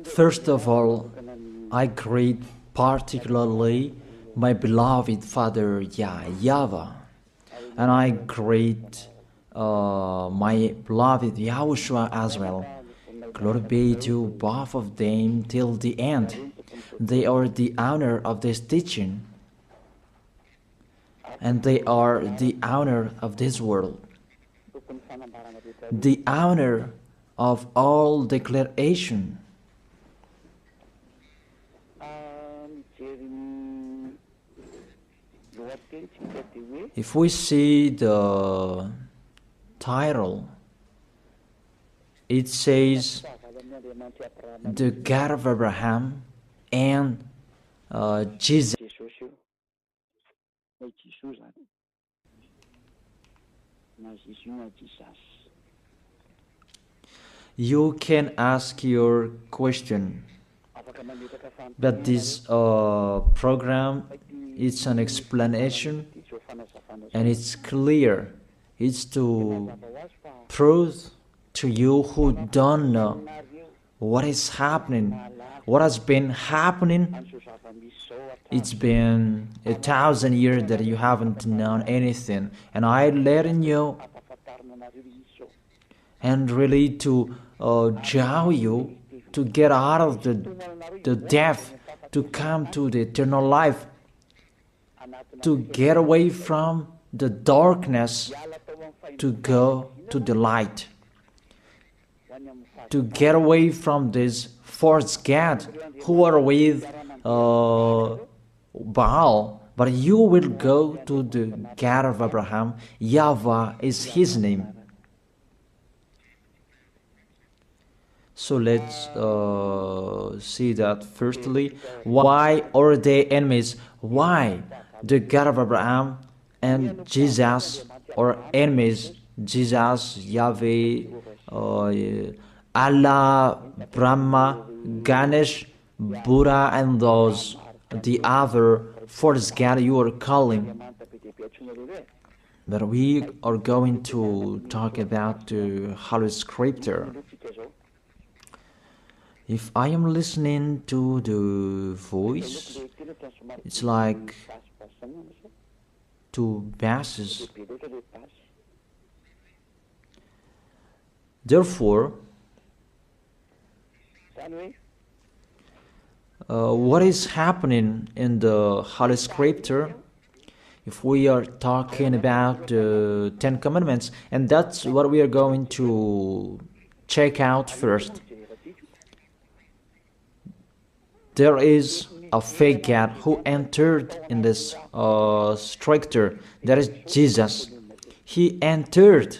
First of all, I greet particularly my beloved Father YAHVAH, and I greet my beloved YAHOSHUA as well. Glory be to both of them till the end. They are the honor of this teaching, and they are the honor of this world, the honor of all declaration. If we see the title, it says the God of Abraham and Jesus. You can ask your question, but this program, it's an explanation, and it's clear. It's to prove to you who don't know what is happening, what has been happening. It's been 1,000 years that you haven't known anything, and I letting you, and really to draw you to get out of the death, to come to the eternal life, to get away from the darkness, to go to the light, to get away from this false god who are with Baal, but you will go to the God of Abraham. YAHVAH is his name. So let's see that firstly. Why are they enemies? Why the God of Abraham and Jesus are enemies? Jesus, Yahweh, Allah, Brahma, Ganesh, Buddha, and those, the other false god you are calling. But we are going to talk about the Holy Scripture. If I am listening to the voice, it's like two basses. Therefore, what is happening in the Holy Scripture? If we are talking about the 10 Commandments, and that's what we are going to check out first. There is a fake God who entered in this structure. That is Jesus. He entered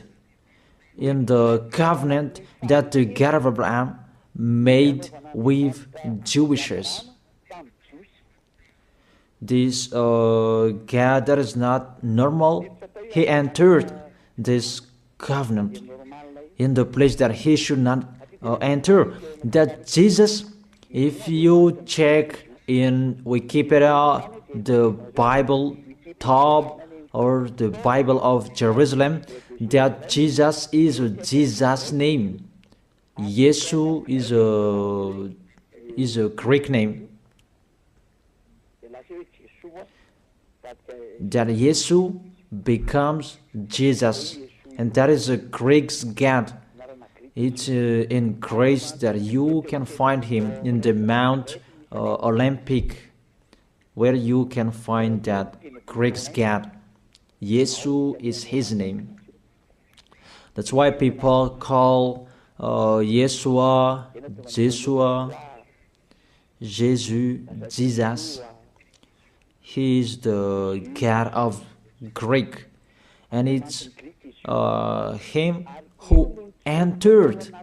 in the covenant that the God of Abraham made with Jewishes. This God that is not normal, he entered this covenant in the place that he should not enter. That Jesus, if you check in Wikipedia, the Bible top or the Bible of Jerusalem, that Jesus is a Jesus name. Yesu is a Greek name. That Yesu becomes Jesus, and that is a Greek God. It's in grace that you can find him in the Mount Olympic, where you can find that Greek God. Yesu is his name. That's why people call Yeshua, Jeshua, Jesus, Jesus. He is the God of Greek, and it's him who entered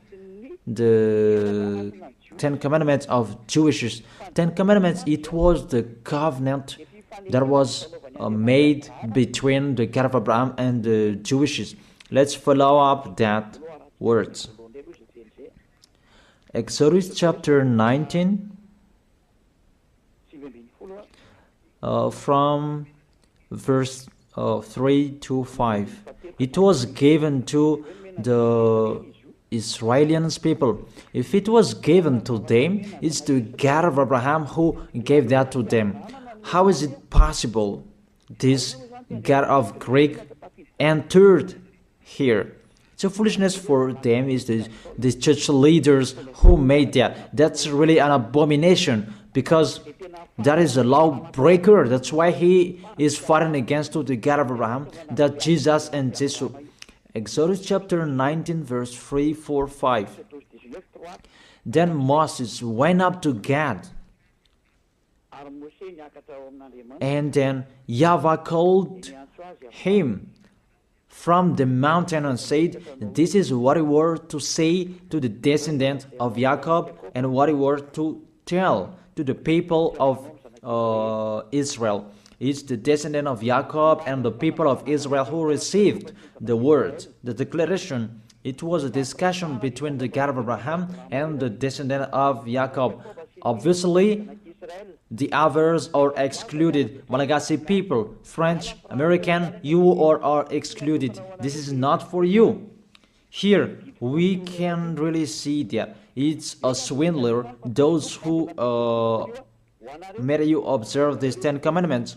the 10 Commandments of Jewish. 10 Commandments, it was the covenant that was made between the God of Abraham and the Jewishes. Let's follow up that words. Exodus chapter 19, from verse 3 to 5. It was given to the Israeli people. If it was given to them, it's the God of Abraham who gave that to them. How is it possible this God of Greek entered here? It's a foolishness for them. Is the church leaders who made that. That's really an abomination, because that is a lawbreaker. That's why he is fighting against the God of Abraham, that Jesus and Jesus. Exodus chapter 19 verse 3, 4, 5. Then Moses went up to Gad, and then YAHVAH called him from the mountain and said, "This is what you were to say to the descendant of Jacob, and what you were to tell to the people of Israel." It's the descendant of Jacob and the people of Israel who received the word, the declaration. It was a discussion between the God of Abraham and the descendant of Jacob. Obviously, the others are excluded. Malagasy people, French, American, you are excluded. This is not for you. Here, we can really see that it's a swindler, those who made you observe these 10 commandments.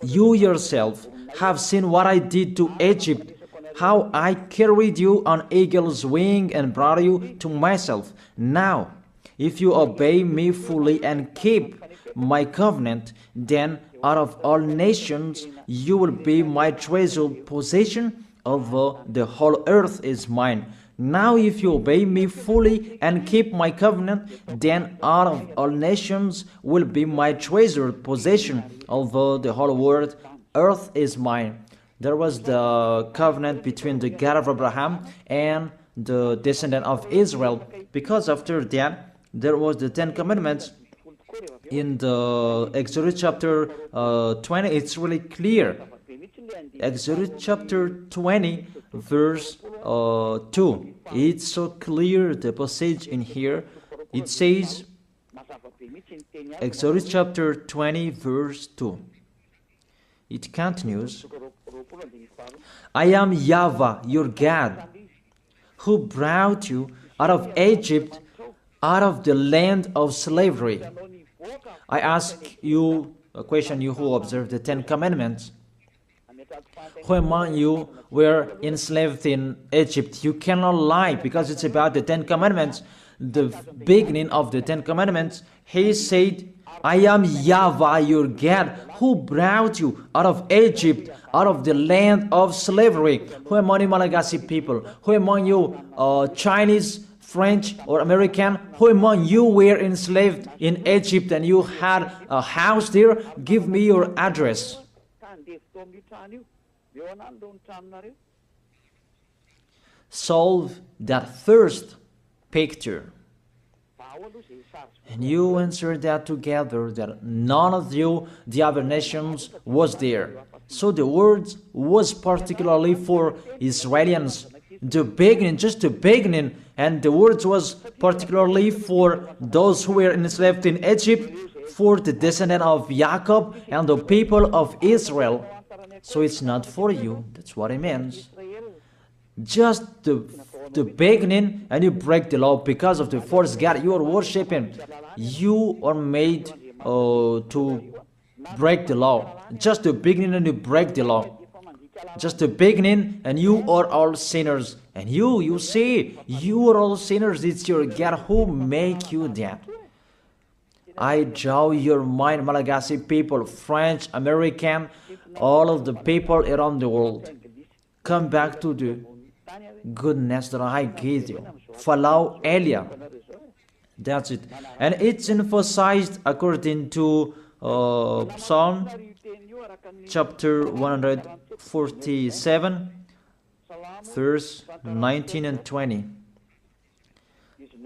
You yourself have seen what I did to Egypt, how I carried you on eagle's wing and brought you to myself. Now, if you obey me fully and keep my covenant, then out of all nations you will be my treasured possession, although the whole earth is mine. Now if you obey me fully and keep my covenant, then out of all nations will be my treasured possession, although the whole world, earth is mine. There was the covenant between the God of Abraham and the descendant of Israel, because after that, there was the 10 commandments. In the Exodus chapter 20, it's really clear. Exodus chapter 20 verse 2. It's so clear, the passage in here. It says, Exodus chapter 20 verse 2. It continues, "I am YAHVAH, your God, who brought you out of Egypt, out of the land of slavery." I ask you a question, you who observe the 10 commandments. Who among you were enslaved in Egypt? You cannot lie, because it's about the 10 commandments. The beginning of the 10 commandments, he said, "I am YAHVAH, your God, who brought you out of Egypt, out of the land of slavery." Who among you Malagasy people? Who among you Chinese, French, or American? Who among you were enslaved in Egypt and you had a house there? Give me your address. Solve that first picture. And you answer that together, that none of you, the other nations, was there. So the words was particularly for Israelians. The beginning, just the beginning, and the words was particularly for those who were enslaved in Egypt, for the descendant of Jacob and the people of Israel. So it's not for you. That's what it means. Just the beginning, and you break the law because of the false god you are worshiping. You are made to break the law. Just the beginning, and you break the law. Just the beginning, and you are all sinners. And you see, you are all sinners. It's your God who make you that. I draw your mind, Malagasy people, French, American, all of the people around the world. Come back to the goodness that I gave you. Follow Elia. That's it. And it's emphasized according to Psalm chapter 147, verse 19 and 20.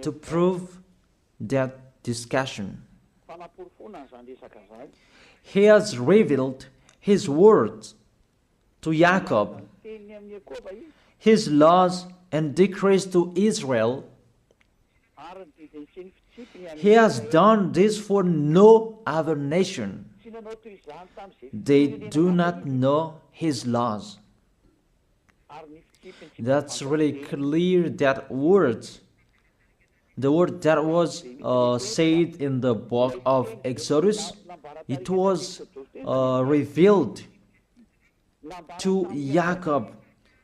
To prove that discussion, he has revealed his words to Jacob, his laws and decrees to Israel. He has done this for no other nation. They do not know His laws. That's really clear, that word. The word that was said in the book of Exodus, it was revealed to Jacob,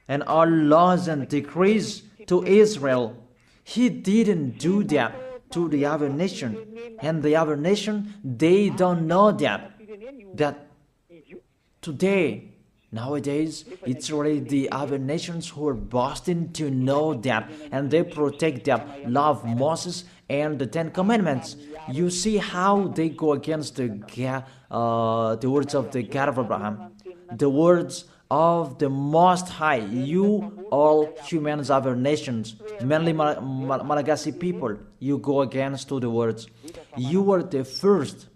and all laws and decrees to Israel. He didn't do that to the other nation, and the other nation, they don't know that today, nowadays, it's really the other nations who are boasting to know that, and they protect that, love Moses and the Ten Commandments. You see how they go against the words of the God of Abraham, the words of the Most High. You, all humans, other nations, mainly Malagasy people, you go against to the words. You were the first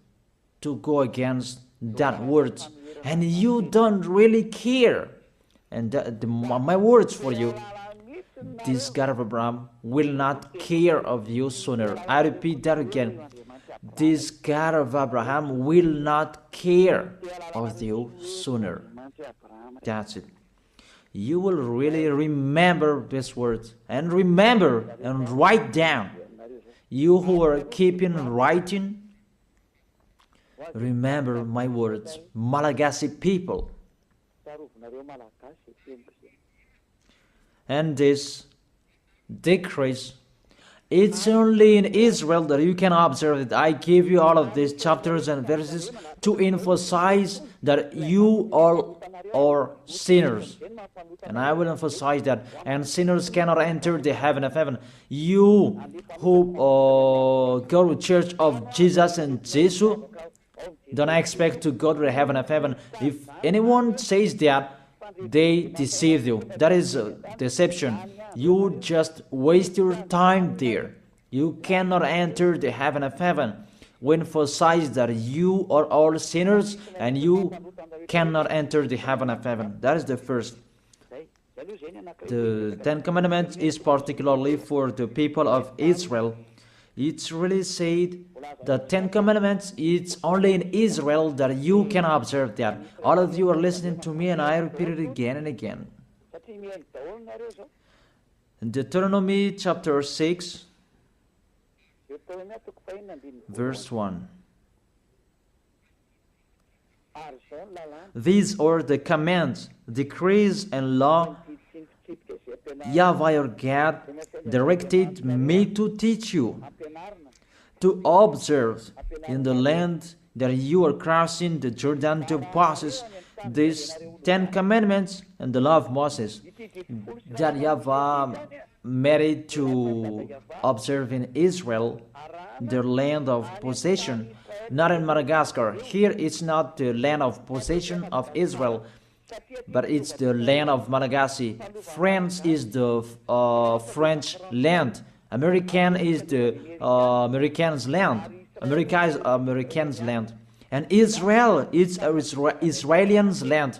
to go against that words, and you don't really care. And my words for you, this God of Abraham will not care of you sooner. I repeat that again. This God of Abraham will not care of you sooner. That's it. You will really remember these words, and remember and write down. You who are keeping writing, remember my words, Malagasy people. And this decrease, it's only in Israel that you can observe it. I give you all of these chapters and verses to emphasize that you all are sinners. And I will emphasize that. And sinners cannot enter the heaven of heaven. You who go to church of Jesus and Jesus, don't expect to go to the heaven of heaven. If anyone says that, they deceive you. That is deception. You just waste your time there. You cannot enter the heaven of heaven. We emphasize that you are all sinners and you cannot enter the heaven of heaven. That is the first. The Ten Commandments is particularly for the people of Israel. It's really said the Ten Commandments, it's only in Israel that you can observe that. All of you are listening to me, and I repeat it again and again. In Deuteronomy chapter 6, verse 1. These are the commands, decrees, and law YAHVAH your God directed me to teach you, to observe in the land that you are crossing the Jordan to possess these 10 commandments and the law of Moses, that YAHVAH made to observe in Israel, their land of possession, not in Madagascar. Here it's not the land of possession of Israel, but it's the land of Malagasy. France is the French land. American is the American's land. America is American's land. And Israel is Israelians' land.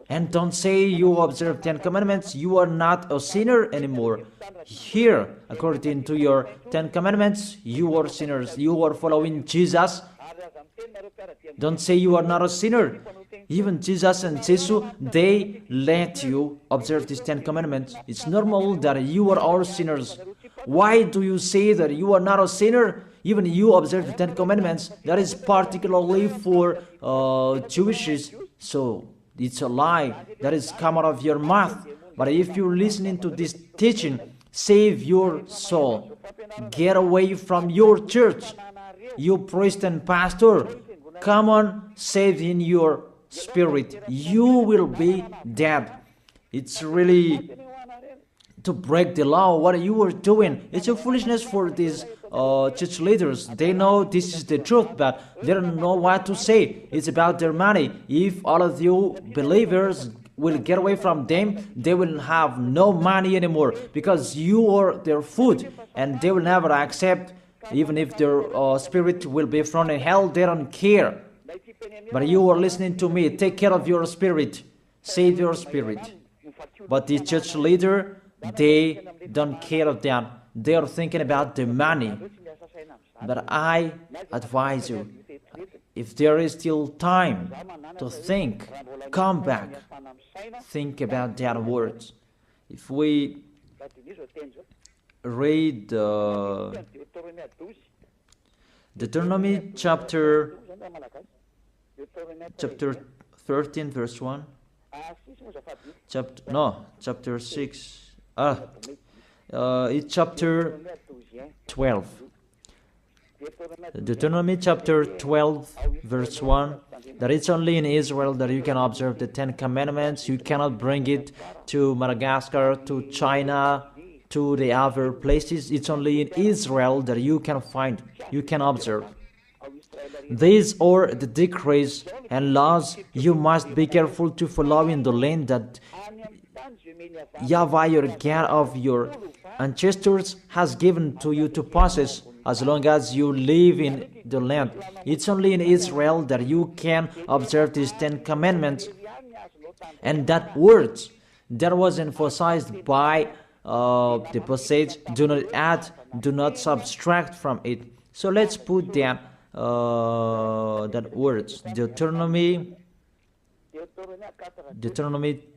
And don't say you observe 10 commandments, you are not a sinner anymore. Here, according to your 10 commandments, you are sinners. You are following Jesus. Don't say you are not a sinner. Even Jesus and Jesus, they let you observe these 10 commandments. It's normal that you are all sinners. Why do you say that you are not a sinner? Even you observe the 10 commandments. That is particularly for Jewishes. So it's a lie that is come out of your mouth. But if you're listening to this teaching, save your soul. Get away from your church. You priest and pastor, come on, save in your spirit. You will be dead. It's really to break the law. What you are doing, it's a foolishness for these church leaders. They know this is the truth, but they don't know what to say. It's about their money. If all of you believers will get away from them, they will have no money anymore, because you are their food, and they will never accept. Even if their spirit will be thrown in hell, they don't care. But you are listening to me. Take care of your spirit. Save your spirit. But the church leader, they don't care of that. They are thinking about the money. But I advise you, if there is still time to think, come back, think about that words. If we read Deuteronomy chapter 13 verse 1, chapter 6, it's chapter 12. Deuteronomy chapter 12 verse 1, that it's only in Israel that you can observe the 10 commandments. You cannot bring it to Madagascar, to China, to the other places. It's only in Israel that you can find, you can observe. These are the decrees and laws you must be careful to follow in the land that YAHVAH, your God of your ancestors, has given to you to possess as long as you live in the land. It's only in Israel that you can observe these 10 commandments. And that word that was emphasized by the passage, do not add, do not subtract from it. So let's put that words, Deuteronomy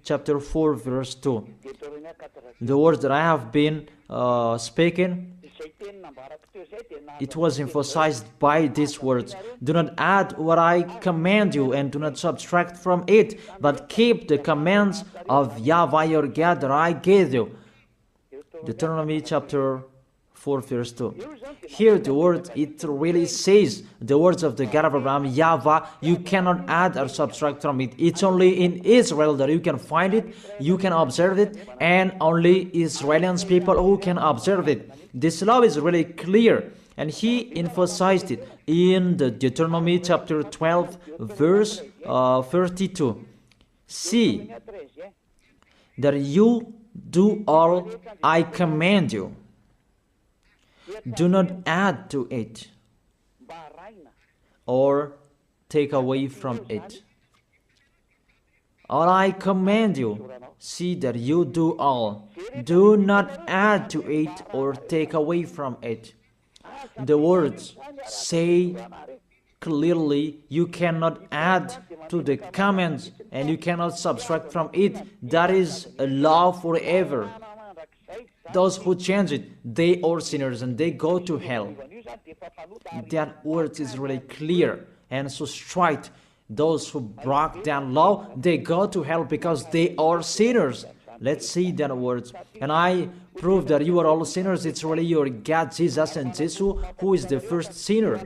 chapter 4 verse 2. The words that I have been speaking, it was emphasized by these words. Do not add what I command you, and do not subtract from it, but keep the commands of YAHVAH your God that I gave you. Deuteronomy chapter 4 verse 2. Here the word, it really says the words of the God of Abraham, YAHVAH, you cannot add or subtract from it. It's only in Israel that you can find it, you can observe it, and only Israelians people who can observe it. This law is really clear, and he emphasized it in the Deuteronomy chapter 12 verse 32. See that you do all I command you. Do not add to it or take away from it. All I command you, see that you do all. Do not add to it or take away from it. The words say clearly you cannot add to the commands and you cannot subtract from it. That is a law forever. Those who change it, they are sinners and they go to hell. That word is really clear and so straight. Those who broke that law, they go to hell because they are sinners. Let's see that words. And I prove that you are all sinners. It's really your God, Jesus and Jesus, who is the first sinner.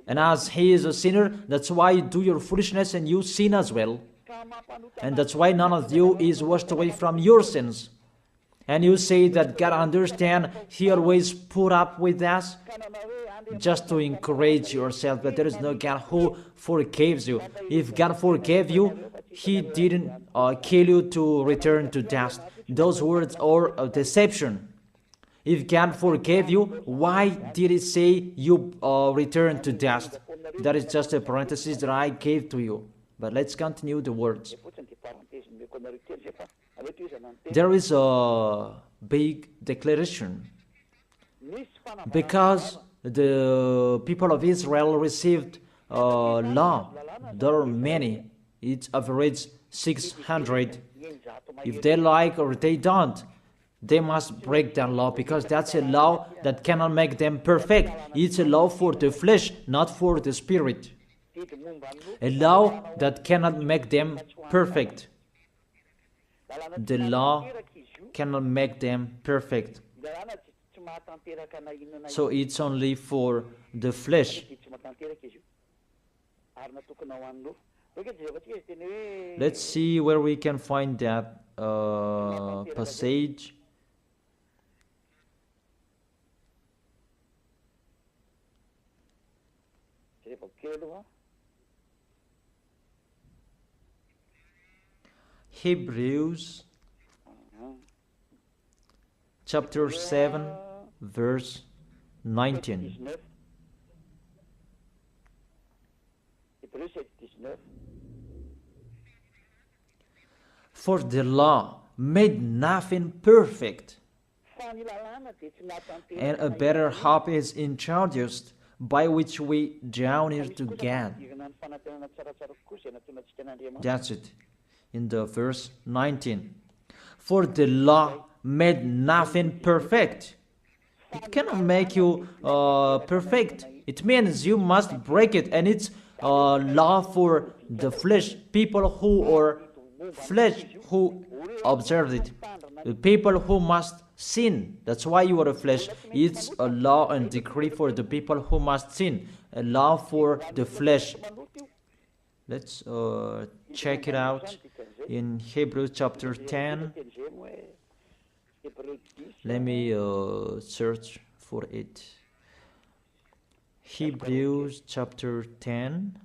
And as he is a sinner, that's why you do your foolishness and you sin as well. And that's why none of you is washed away from your sins. And you say that God understands, he always put up with us, just to encourage yourself, but there is no God who forgives you. If God forgave you, he didn't kill you to return to dust. Those words are a deception. If God forgave you, why did he say you return to dust? That is just a parenthesis that I gave to you. But let's continue the words. There is a big declaration. Because the people of Israel received law, there are many. It's average 600. If they like or they don't, they must break that law, because that's a law that cannot make them perfect. It's a law for the flesh, not for the spirit. A law that cannot make them perfect. The law cannot make them perfect. So it's only for the flesh. Let's see where we can find that passage. Hebrews chapter 7 verse 19. For the law made nothing perfect, and a better hope is introduced by which we draw near to God. That's it. In the verse 19. For the law made nothing perfect. It cannot make you perfect. It means you must break it, and it's law for the flesh. People who are flesh who observe it. The people who must sin. That's why you are a flesh. It's a law and decree for the people who must sin. A law for the flesh. Let's check it out in Hebrews chapter 10. Let me search for it. Hebrews chapter 10.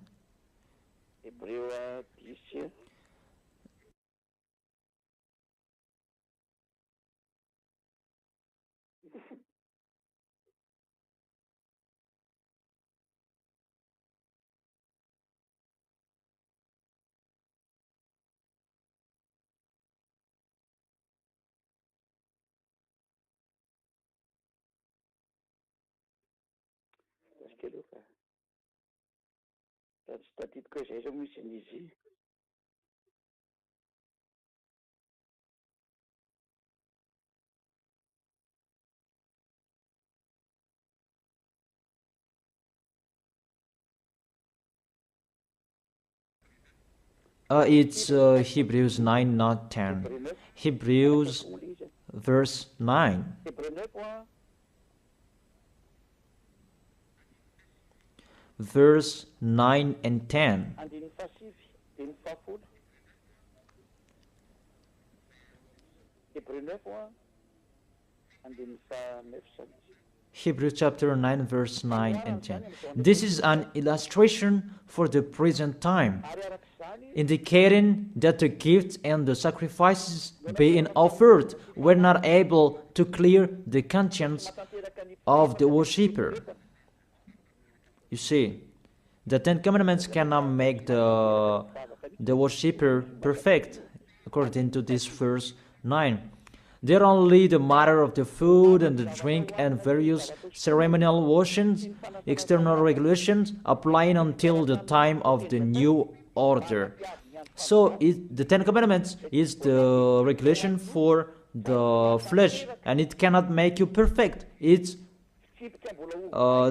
It's Hebrews 9, not 10. Hebrews verse 9. Verse 9 and 10. Hebrews chapter 9, verse 9 and 10. This is an illustration for the present time, indicating that the gifts and the sacrifices being offered were not able to clear the conscience of the worshipper. You see, the Ten Commandments cannot make the worshipper perfect, according to this verse 9. They're only the matter of the food and the drink and various ceremonial washings, external regulations applying until the time of the new order. So the Ten Commandments is the regulation for the flesh, and it cannot make you perfect. It's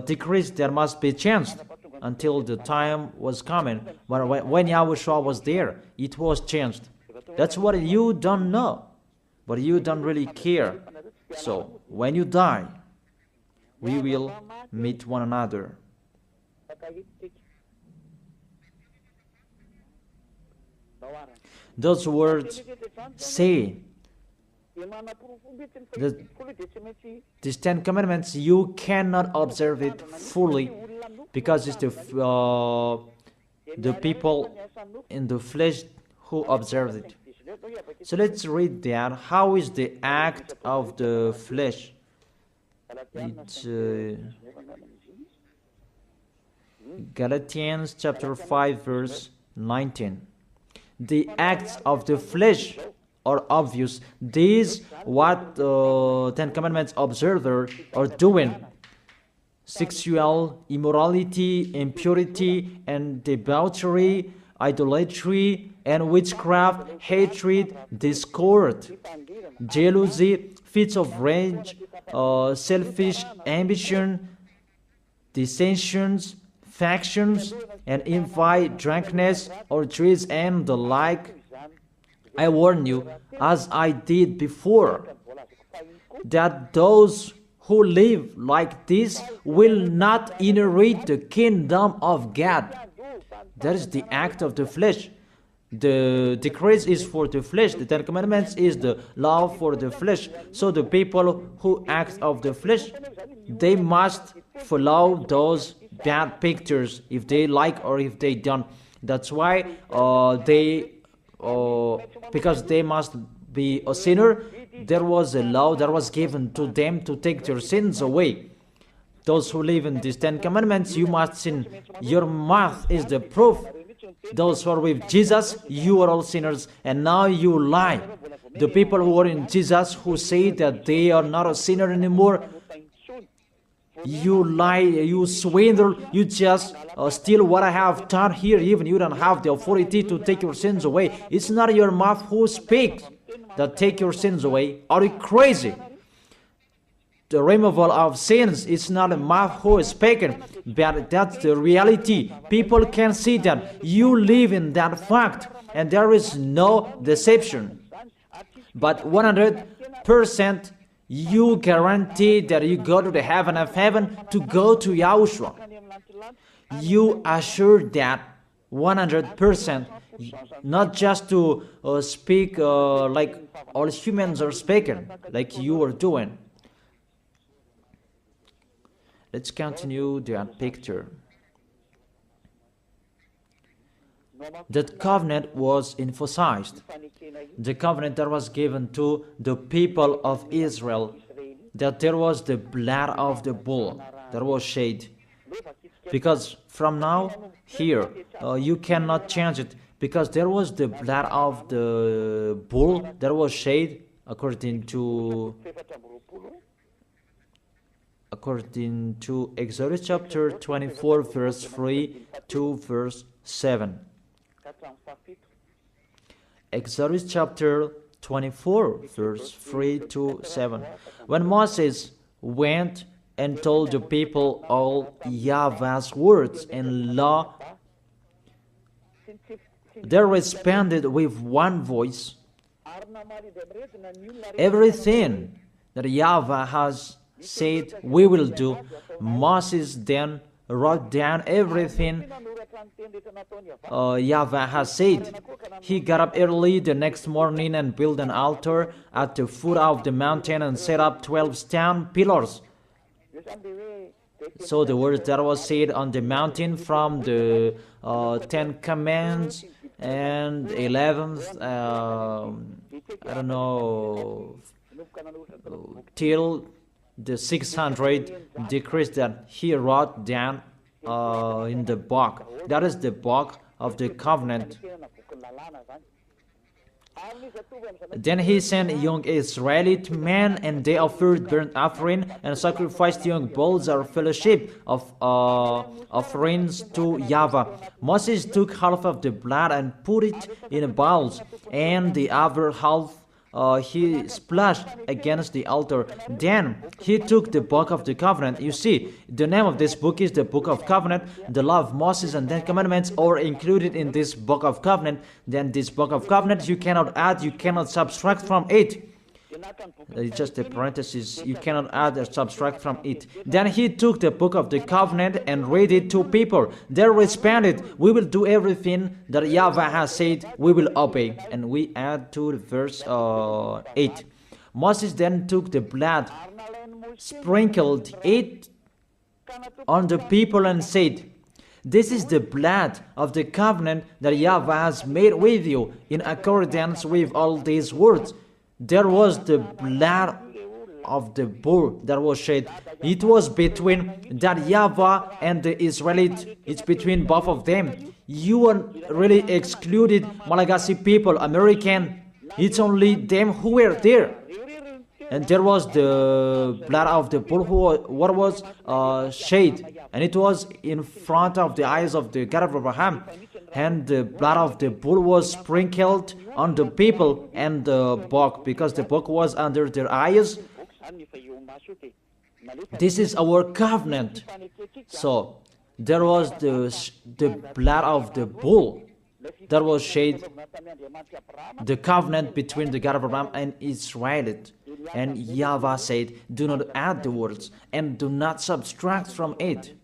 decreased. There must be changed until the time was coming. But when YAHVAH was there, it was changed. That's what you don't know, but you don't really care. So when you die, we will meet one another. Those words say that these Ten Commandments, you cannot observe it fully because it's the people in the flesh who observe it. So let's read that. How is the act of the flesh? It's Galatians chapter 5 verse 19. The acts of the flesh are obvious. These what Ten Commandments observers are doing: sexual immorality, impurity, and debauchery, idolatry, and witchcraft, hatred, discord, jealousy, fits of rage, selfish ambition, dissensions, factions, and envy, drunkenness, orgies, and the like. I warn you, as I did before, that those who live like this will not inherit the kingdom of God. That is the act of the flesh. The decrease is for the flesh. The Ten Commandments is the law for the flesh. So the people who act of the flesh, they must follow those bad pictures if they like or if they don't. That's why because they must be a sinner, there was a law that was given to them to take their sins away. Those who live in these Ten Commandments, you must sin. Your mouth is the proof. Those who are with Jesus, you are all sinners, and now you lie. The people who are in Jesus, who say that they are not a sinner anymore, You lie, you swindle, you just steal what I have done here. Even you don't have the authority to take your sins away. It's not your mouth who speaks that take your sins away. Are you crazy? The removal of sins is not a mouth who is speaking, but that's the reality. People can see that you live in that fact, and there is no deception. But 100%, you guarantee that you go to the heaven of heaven to go to Yahushua. You assure that 100%, not just to speak like all humans are speaking, like you are doing. Let's continue that picture. That covenant was emphasized. The covenant that was given to the people of Israel, that there was the blood of the bull that was shed. Because from now, here, you cannot change it, because there was the blood of the bull that was shed according to Exodus chapter 24, verse 3 to verse 7. Exodus chapter 24, verse 3 to 7. When Moses went and told the people all YAHVAH's words and law, they responded with one voice. Everything that YAHVAH has said we will do. Moses then wrote down everything YAHVAH has said. He got up early the next morning and built an altar at the foot of the mountain and set up 12 stone pillars. So the words that was said on the mountain from the 10 Commandments and 11th, I don't know, till the 600 decrees that he wrote down in the book. That is the book of the covenant. Then he sent young Israelite men, and they offered burnt offering and sacrificed young bulls or fellowship of offerings to YAHVAH. Moses took half of the blood and put it in bowls, and the other half he splashed against the altar. Then he took the book of the covenant. You see, the name of this book is the book of covenant. The law of Moses and 10 commandments are included in this book of covenant. Then this book of covenant, you cannot add, you cannot subtract from it. It's just a parenthesis. You cannot add or subtract from it. Then he took the book of the covenant and read it to people. They responded, we will do everything that YAHVAH has said, we will obey. And we add to the verse 8. Moses then took the blood, sprinkled it on the people and said, this is the blood of the covenant that YAHVAH has made with you in accordance with all these words. There was the blood of the bull that was shed. It was between that YAHVAH and the Israelite. It's between both of them. You are really excluded, Malagasy people, American. It's only them who were there. And there was the blood of the bull what was shed. And it was in front of the eyes of the God of Abraham. And the blood of the bull was sprinkled on the people and the book, because the book was under their eyes. This is our covenant. So there was the blood of the bull that was shed, the covenant between the God of Abraham and Israel. And YAHVAH said, do not add the words and do not subtract from it.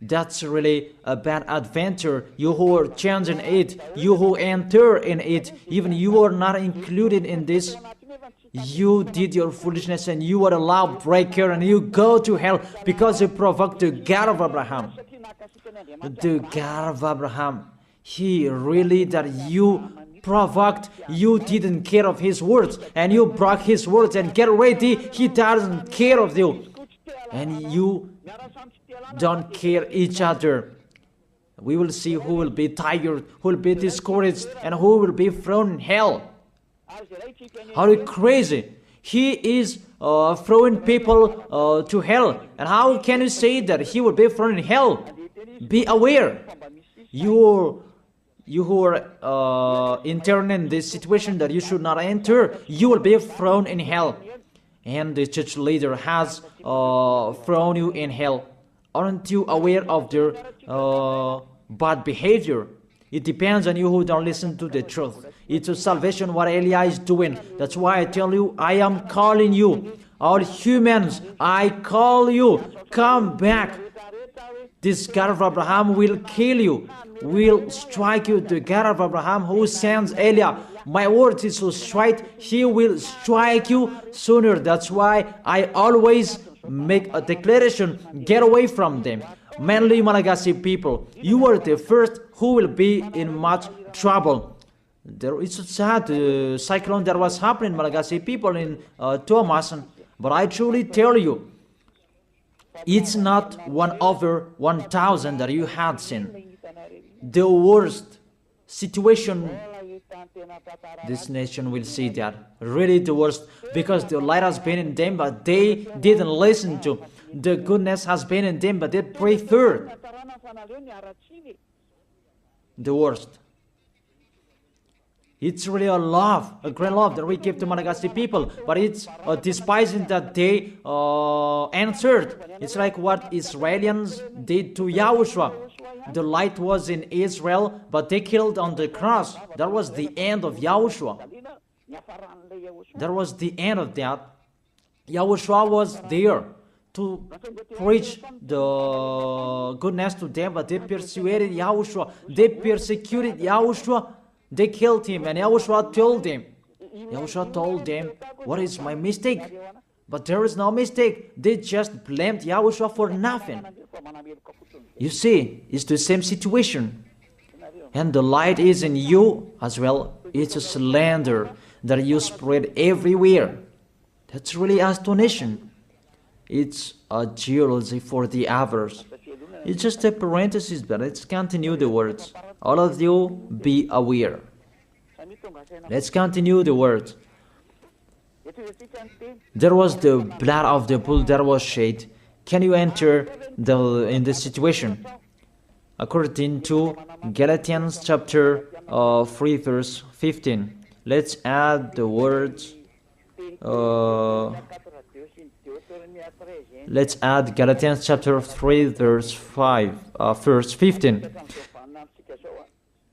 That's really a bad adventure. You who are changing it, you who enter in it, even you are not included in this. You did your foolishness and you are a lawbreaker and you go to hell because you provoked the God of Abraham. The God of Abraham, he really that you provoked, you didn't care of his words and you broke his words, and get ready, he doesn't care of you. And you don't care each other. We will see who will be tired, who will be discouraged, and who will be thrown in hell. Are you crazy? He is throwing people to hell. And how can you say that he will be thrown in hell? Be aware. You who are intern in this situation that you should not enter, you will be thrown in hell. And the church leader has thrown you in hell. Aren't you aware of their bad behavior? It depends on you who don't listen to the truth. It's a salvation what Elijah is doing. That's why I tell you, I am calling you. All humans, I call you. Come back. This God of Abraham will kill you, will strike you. The God of Abraham who sends Elijah, my word is so straight, he will strike you sooner. That's why I always make a declaration, get away from them. Mainly Malagasy people, you are the first who will be in much trouble. It's a sad cyclone that was happening in Malagasy people in Thomas, but I truly tell you, it's not 1/1000 that you had seen. The worst situation, this nation will see that. Really the worst, because the light has been in them, but they didn't listen to. The goodness has been in them, but they preferred the worst. It's really a love, a great love that we give to Malagasy people, but it's despising that they answered. It's like what Israelis did to Yahushua. The light was in Israel, but they killed on the cross. That was the end of Yahushua. That was the end of that. Yahushua was there to preach the goodness to them, but they persuaded Yahushua. They persecuted Yahushua. They killed him, and Yahushua told them. Yahushua told them, what is my mistake? But there is no mistake. They just blamed Yahushua for nothing. You see, it's the same situation. And the light is in you as well. It's a slander that you spread everywhere. That's really astonishing. It's a jealousy for the others. It's just a parenthesis, but let's continue the words. All of you, be aware. Let's continue the words. There was the blood of the bull that was shed. Can you enter in this situation? According to Galatians chapter 3 verse 15. Let's add the words. Let's add Galatians chapter 3 verse 15.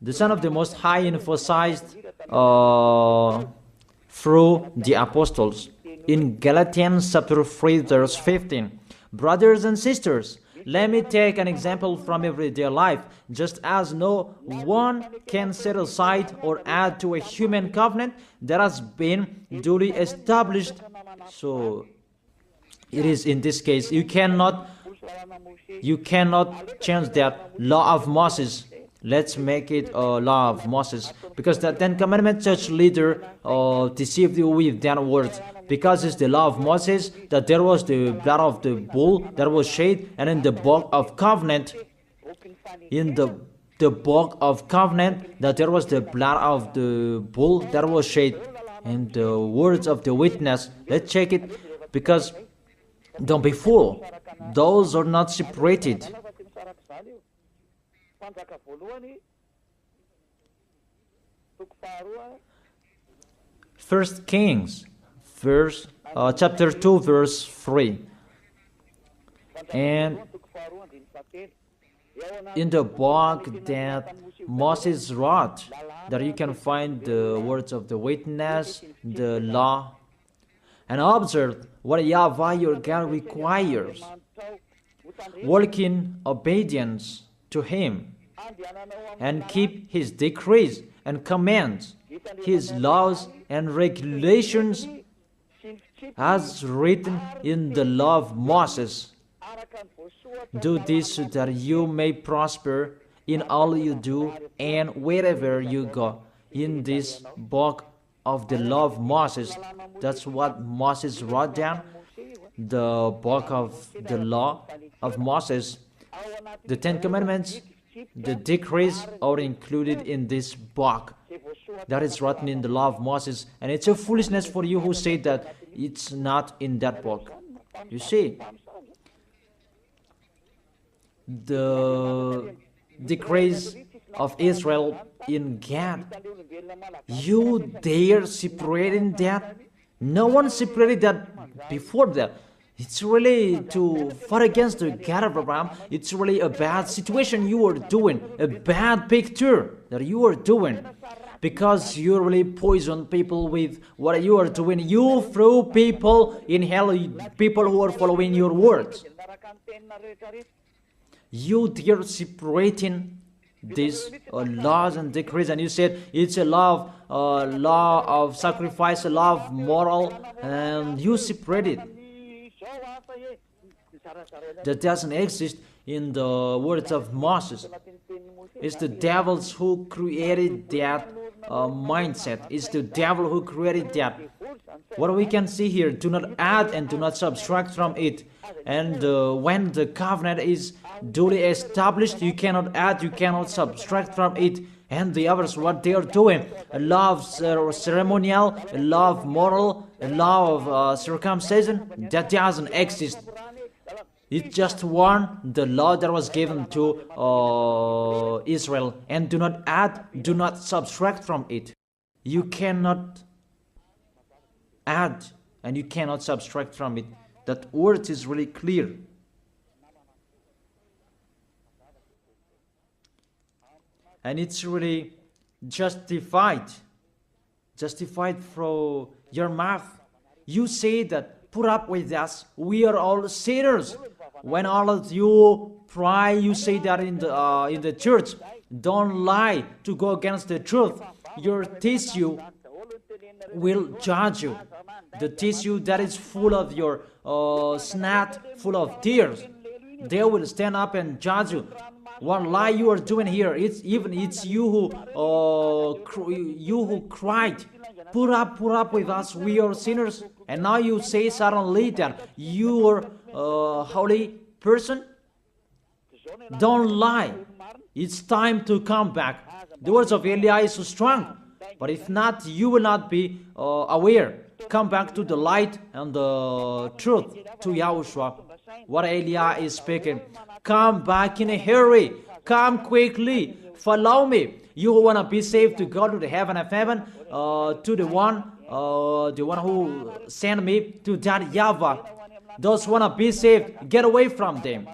The Son of the Most High emphasized through the apostles in Galatians chapter 3 verse 15. Brothers and sisters, let me take an example from everyday life. Just as no one can set aside or add to a human covenant that has been duly established, so it is in this case, you cannot change that law of Moses. Let's make it a law of Moses, because the Ten Commandments church leader deceived you with their words. Because it's the law of Moses that there was the blood of the bull that was shed, and in the book of covenant, the book of covenant, that there was the blood of the bull that was shed, and the words of the witness. Let's check it, because don't be fooled. Those are not separated. First Kings, chapter 2, verse 3. And in the book that Moses wrote, that you can find the words of the witness, the law, and observe what YAHVAH your God requires. Walk in obedience to Him, and keep His decrees and commands, His laws and regulations, as written in the law of Moses. Do this so that you may prosper in all you do and wherever you go. In this book of the law of Moses, that's what Moses wrote down, the book of the law of Moses. The Ten Commandments, the decrees are included in this book that is written in the law of Moses. And it's a foolishness for you who say that It's not in that book. You see, the decrees of Israel in Gad, you dare separating that? No one separated that before that. It's really to fight against the God of Abraham. It's really a bad situation you are doing, a bad picture that you are doing, because you really poison people with what you are doing. You throw people in hell, people who are following your words. You dare separating these laws and decrees, and you said it's a law of sacrifice, a law of moral, and you separate it. That doesn't exist in the words of Moses. It's the devils who created that mindset. It's the devil who created that. What we can see here, do not add and do not subtract from it. And when the covenant is duly established, you cannot add, you cannot subtract from it. And the others, what they are doing, a law of ceremonial, a law of moral, a law of circumcision, that doesn't exist. It's just one, the law that was given to Israel. And do not add, do not subtract from it. You cannot add and you cannot subtract from it. That word is really clear. And it's really justified from your mouth. You say that, put up with us, we are all sinners. When all of you pray, you say that in the church. Don't lie to go against the truth. Your tissue will judge you. The tissue that is full of your snot, full of tears, they will stand up and judge you. What lie you are doing here? It's you who cried. Put up with us. We are sinners. And now you say suddenly that you are a holy person. Don't lie. It's time to come back. The words of Eli is so strong. But if not, you will not be aware. Come back to the light and the truth, to Yahushua. What Eli is speaking. Come back in a hurry. Come quickly. Follow me. You who want to be saved, to go to the heaven of heaven, to the one who sent me, to that YAHVAH. Those who want to be saved, get away from them.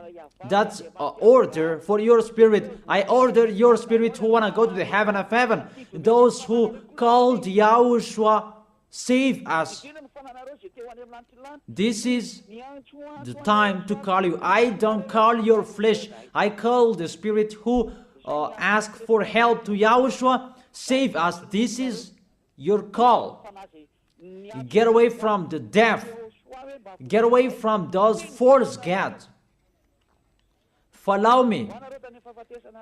That's an order for your spirit. I order your spirit who want to go to the heaven of heaven. Those who called Yahushua, save us. This is the time to call you. I don't call your flesh. I call the spirit who ask for help to Yahushua. Save us. This is your call. Get away from the deaf. Get away from those false gods. Follow me.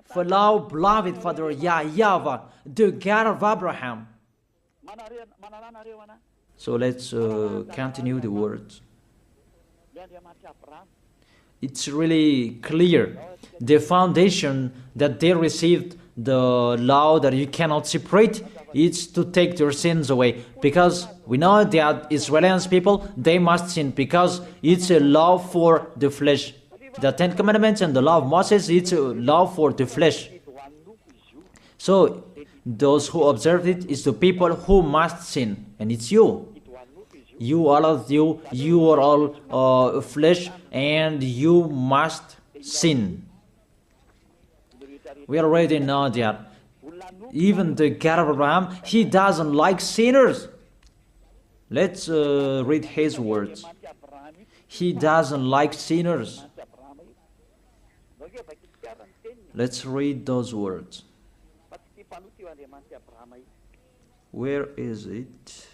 Follow beloved Father YAHVAH, the God of Abraham. So let's continue the words. It's really clear. The foundation that they received, the law that you cannot separate, is to take their sins away. Because we know that Israeli people, they must sin because it's a law for the flesh. The Ten Commandments and the law of Moses, it's a law for the flesh. So those who observe it is the people who must sin, and it's you. You, all of you, you are all flesh, and you must sin. We already know that. Even the God of Abraham, he doesn't like sinners. Let's read his words. He doesn't like sinners. Let's read those words. Where is it?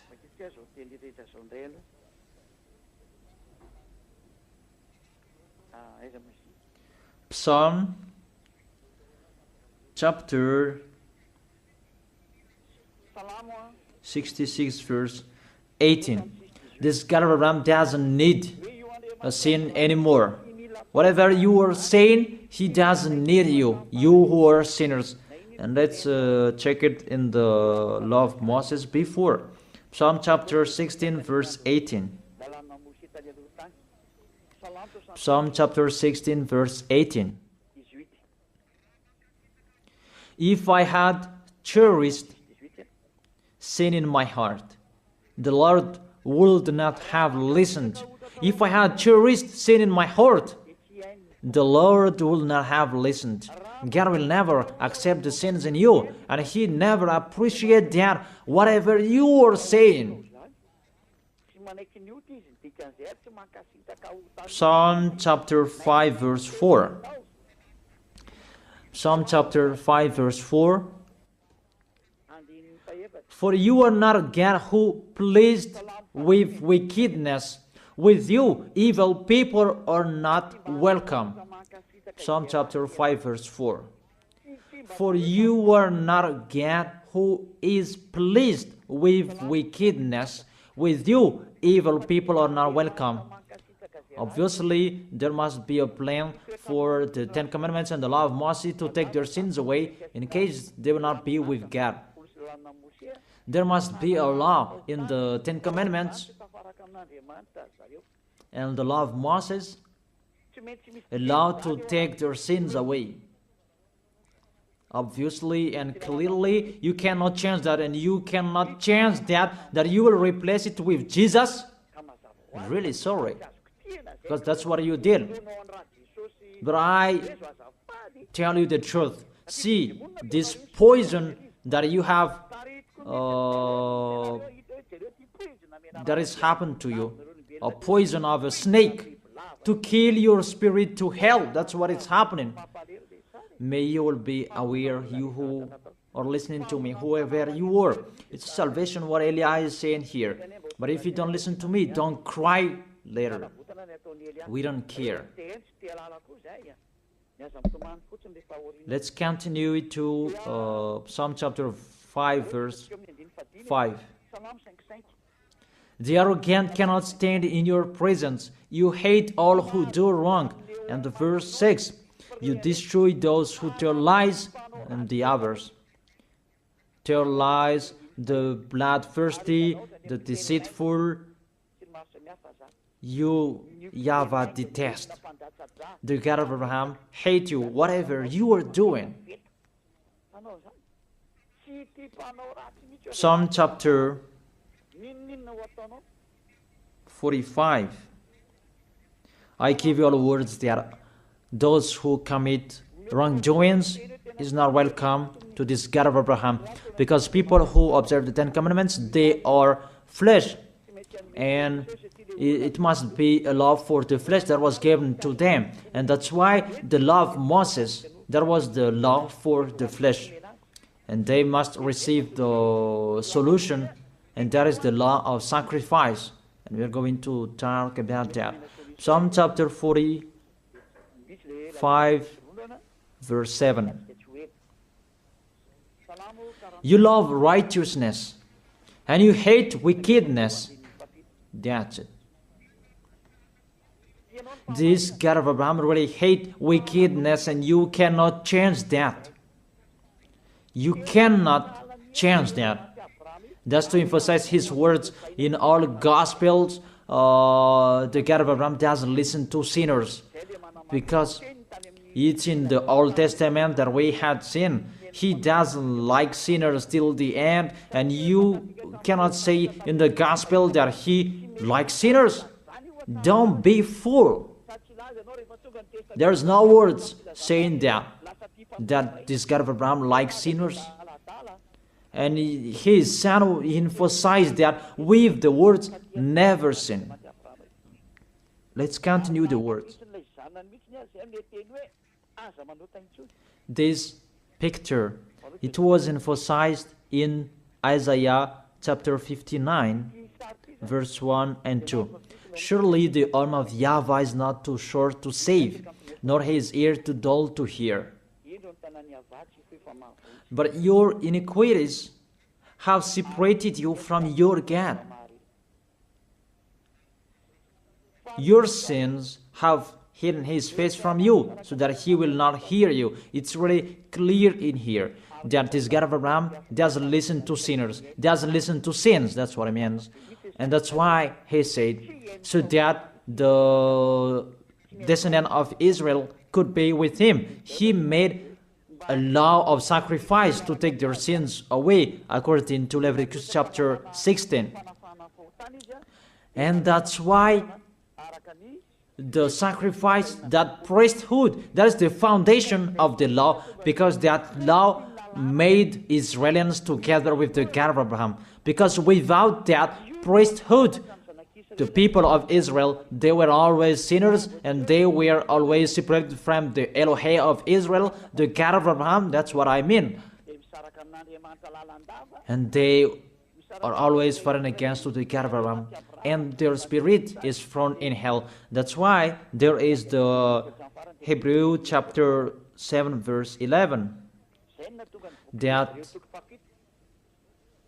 Psalm chapter 66 verse 18. This God of Abraham doesn't need a sin anymore. Whatever you are saying, he doesn't need you. You who are sinners. And let's check it in the law of Moses before. Psalm chapter 16, verse 18. Psalm chapter 16, verse 18. If I had cherished sin in my heart, the Lord would not have listened. If I had cherished sin in my heart, the Lord will not have listened. God will never accept the sins in you, and He never appreciates that whatever you are saying. Psalm chapter 5, verse 4. Psalm chapter 5, verse 4. For you are not a God who pleased with wickedness. With you, evil people are not welcome. Psalm chapter 5, verse 4. For you are not a God who is pleased with wickedness. With you, evil people are not welcome. Obviously, there must be a plan for the Ten Commandments and the law of Moses to take their sins away in case they will not be with God. There must be a law in the Ten Commandments and the law of Moses, a law to take their sins away. Obviously and clearly, you cannot change that, and you cannot change that you will replace it with Jesus. Really sorry, because that's what you did. But I tell you the truth. See, this poison that you have, that has happened to you, a poison of a snake to kill your spirit to hell. That's what is happening. May you all be aware, you who are listening to me, whoever you are. It's salvation what Eli is saying here. But if you don't listen to me, don't cry later. We don't care. Let's continue to Psalm chapter 5, verse 5. The arrogant cannot stand in your presence. You hate all who do wrong. And the verse 6. You destroy those who tell lies, and the others. Tell lies, the bloodthirsty, the deceitful. You, YAHVAH, detest. The God of Abraham hate you, whatever you are doing. Psalm chapter 45. I give you all words that those who commit wrongdoings is not welcome to this God of Abraham, because people who observe the Ten Commandments, they are flesh, and it must be a law for the flesh that was given to them, and that's why the law of Moses, that was the law for the flesh, and they must receive the solution, and that is the law of sacrifice, and we are going to talk about that. Psalm chapter 45, verse 7. You love righteousness, and you hate wickedness. That's it. This God of Abraham really hate wickedness, and you cannot change that. You cannot change that. That's to emphasize his words in all Gospels. The God of Abraham doesn't listen to sinners, because it's in the Old Testament that we had seen. He doesn't like sinners till the end, and you cannot say in the Gospel that he likes sinners. Don't be fool. There's no words saying that this God of Abraham likes sinners. And his son emphasized that with the words, never sin. Let's continue the words. This picture, it was emphasized in Isaiah chapter 59, verse 1 and 2. Surely the arm of YAHVAH is not too short to save, nor his ear too dull to hear. But your iniquities have separated you from your God. Your sins have hidden his face from you, so that he will not hear you. It's really clear in here. that this God of Abraham doesn't listen to sinners, doesn't listen to sins. That's what it means. And that's why he said, so that the descendant of Israel could be with him. He made a law of sacrifice to take their sins away, according to Leviticus chapter 16. And that's why the sacrifice, that priesthood, that is the foundation of the law, because that law made Israelians together with the God of Abraham. Because without that priesthood, the people of Israel, they were always sinners, and they were always separated from the Elohim of Israel, the God of Abraham. That's what I mean. And they are always fighting against the God of Abraham, and their spirit is thrown in hell. That's why there is the Hebrew chapter 7 verse 11, that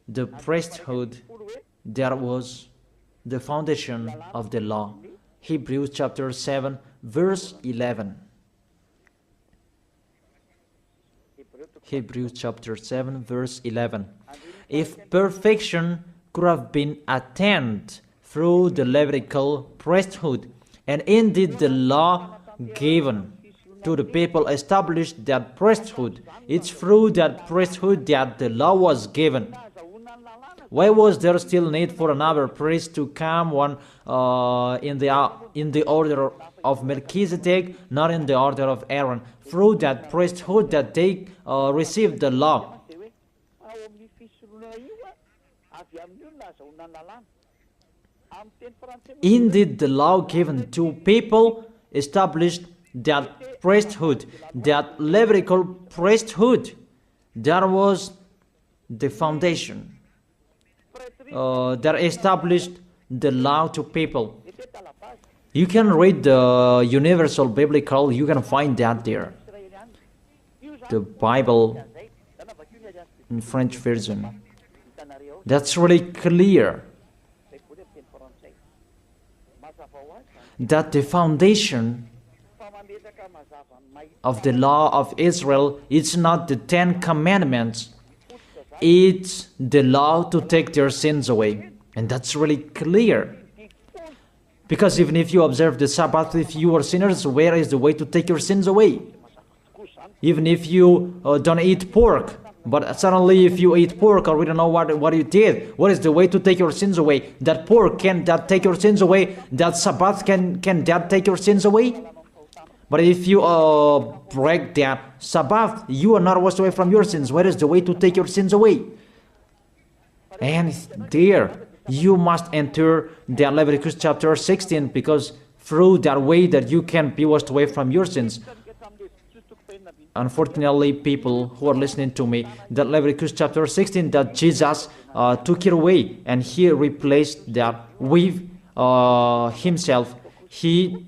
the priesthood, that was the foundation of the law. Hebrews chapter 7 verse 11. Hebrews chapter 7 verse 11. If perfection could have been attained through the Levitical priesthood, and indeed the law given to the people established that priesthood, it's through that priesthood that the law was given. Why was there still need for another priest to come, one in the order of Melchizedek, not in the order of Aaron? Through that priesthood that they received the law. Indeed, the law given to people established that priesthood, that Levitical priesthood. That was the foundation that established the law to people. You can read the Universal Biblical, you can find that there. The Bible in French version. That's really clear. That the foundation of the law of Israel is not the 10 Commandments. It's the law to take their sins away. And that's really clear. Because even if you observe the Sabbath, if you are sinners, where is the way to take your sins away? Even if you don't eat pork, but suddenly if you eat pork, or we don't know what you did, what is the way to take your sins away? That pork, can that take your sins away? That Sabbath, can that take your sins away? But if you break that Sabbath, you are not washed away from your sins. Where is the way to take your sins away? And there, you must enter the Leviticus chapter 16, because through that way that you can be washed away from your sins. Unfortunately, people who are listening to me, that Leviticus chapter 16, that Jesus took it away, and he replaced that with himself. He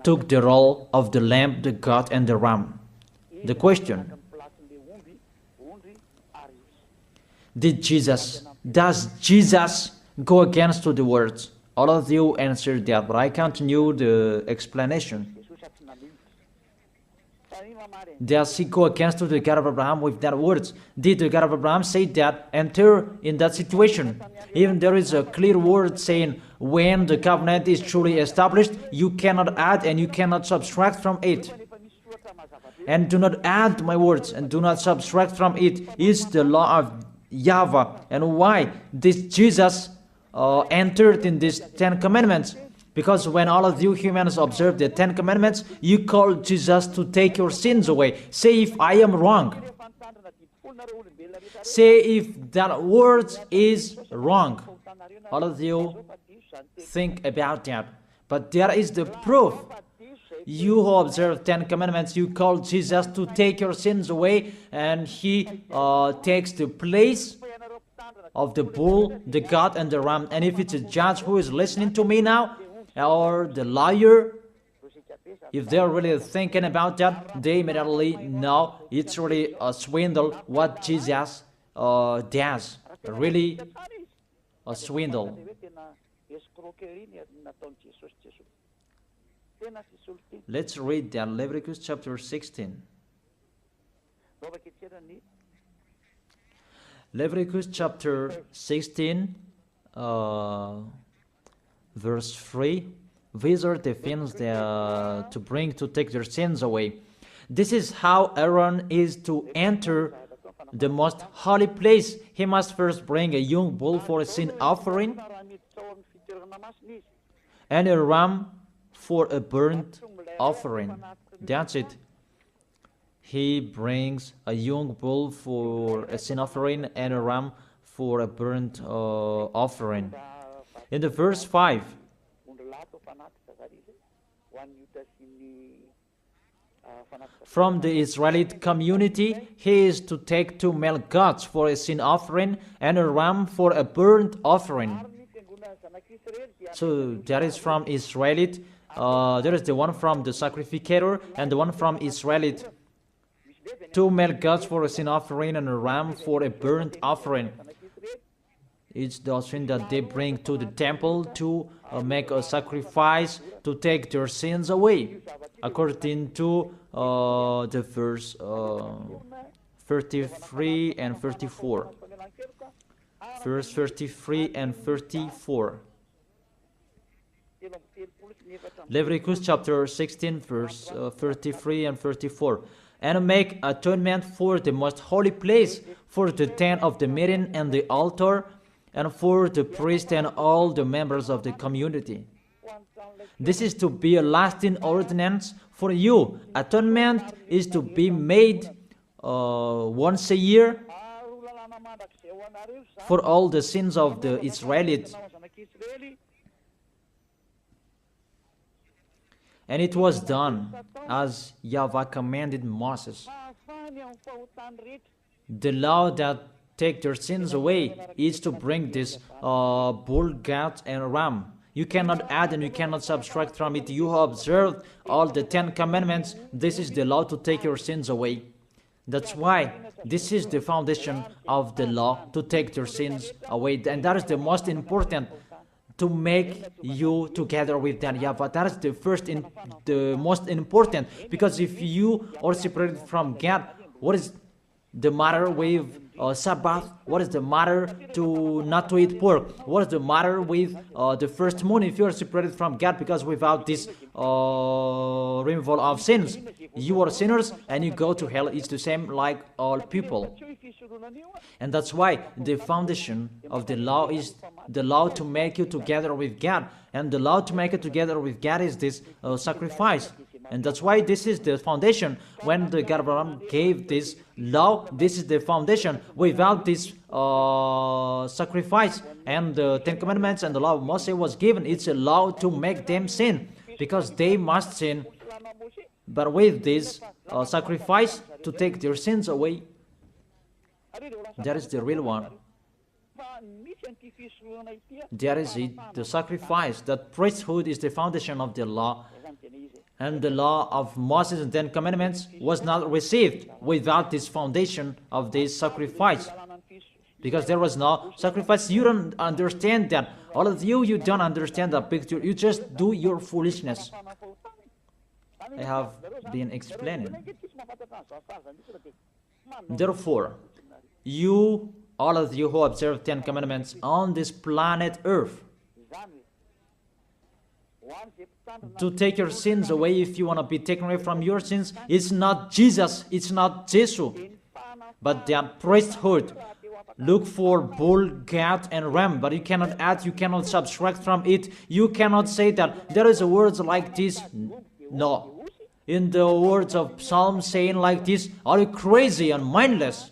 took the role of the lamb, the goat, and the ram. The question: does Jesus go against to the words? All of you answered that, but I continue the explanation. Does he go against to the God of Abraham with that words? Did the God of Abraham say that enter in that situation? Even there is a clear word saying, when the covenant is truly established, you cannot add and you cannot subtract from it. And do not add my words and do not subtract from it is the law of YAHVAH. And why this Jesus entered in these 10 commandments? Because when all of you humans observe the 10 commandments, you call Jesus to take your sins away. Say if I am wrong. Say if that word is wrong. All of you think about that. But there is the proof. You who observe 10 commandments, you call Jesus to take your sins away, and he takes the place of the bull, the goat, and the ram. And if it's a judge who is listening to me now, or the lawyer, if they're really thinking about that, they immediately know it's really a swindle what Jesus does. Really a swindle. Let's read that Leviticus chapter 16. Leviticus chapter 16, verse 3. These are the things to bring to take their sins away. This is how Aaron is to enter the most holy place. He must first bring a young bull for a sin offering and a ram for a burnt offering. That's it. He brings a young bull for a sin offering and a ram for a burnt offering. In the verse 5, from the Israelite community, he is to take 2 male goats for a sin offering and a ram for a burnt offering. So that is from Israelite. There is the one from the sacrificator and the one from Israelite. 2 male goats for a sin offering and a ram for a burnt offering. It's the offering that they bring to the temple to make a sacrifice to take their sins away, according to the verse 33 and 34. Verse 33 and 34. Leviticus chapter 16, verse 33 and 34. And make atonement for the most holy place, for the tent of the meeting and the altar, and for the priest and all the members of the community. This is to be a lasting ordinance for you. Atonement is to be made once a year for all the sins of the Israelites. And it was done as YAHVAH commanded Moses. The law that take their sins away is to bring this bull, goat, and ram. You cannot add and you cannot subtract from it. You have observed all the 10 commandments. This is the law to take your sins away. That's why this is the foundation of the law to take your sins away. And that is the most important, to make you together with that YAHVAH. That is the most important, because if you are separated from God, what is the matter with Sabbath? What is the matter to not to eat pork? What is the matter with the first moon if you are separated from God? Because without this removal of sins, you are sinners and you go to hell. It's the same like all people. And that's why the foundation of the law is the law to make you together with God. And the law to make it together with God is this sacrifice. And that's why this is the foundation. When the God Abraham gave this law, this is the foundation. Without this sacrifice and the 10 commandments and the law of Moses was given, it's a law to make them sin, because they must sin. But with this sacrifice to take their sins away, that is the real one. There is it, the sacrifice. That priesthood is the foundation of the law. And the law of Moses and 10 commandments was not received without this foundation of this sacrifice. Because there was no sacrifice. You don't understand that. All of you, you don't understand the picture. You just do your foolishness. I have been explaining. Therefore, you, all of you who observe 10 commandments on this planet Earth, to take your sins away, if you want to be taken away from your sins, it's not Jesus, it's not Jesus, but the priesthood. Look for bull, goat, and ram, but you cannot add, you cannot subtract from it. You cannot say that there is a words like this. No. In the words of Psalm saying like this, are you crazy and mindless?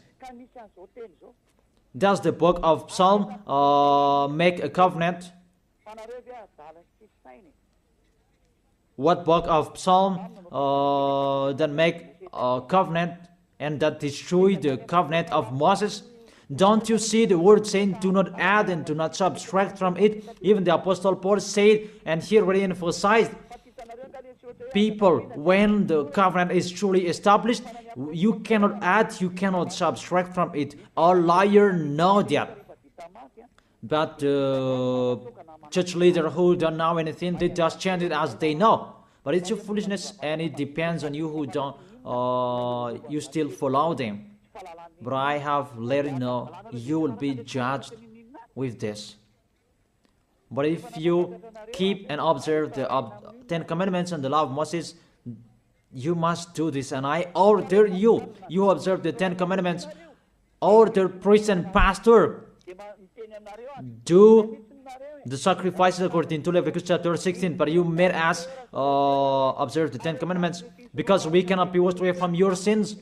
Does the book of Psalm make a covenant? What book of Psalm that make a covenant and that destroy the covenant of Moses? Don't you see the word saying, do not add and do not subtract from it? Even the Apostle Paul said, and here really emphasized, people, when the covenant is truly established, you cannot add, you cannot subtract from it. All liars know that. But church leaders who don't know anything, they just chant it as they know. But it's your foolishness, and it depends on you who don't, you still follow them. But I have let you know, you will be judged with this. But if you keep and observe the 10 commandments and the law of Moses, you must do this. And I order you, you observe the 10 commandments, order priest and pastor, do the sacrifices according to Leviticus chapter 16. But you made us observe the 10 commandments, because we cannot be washed away from your sins,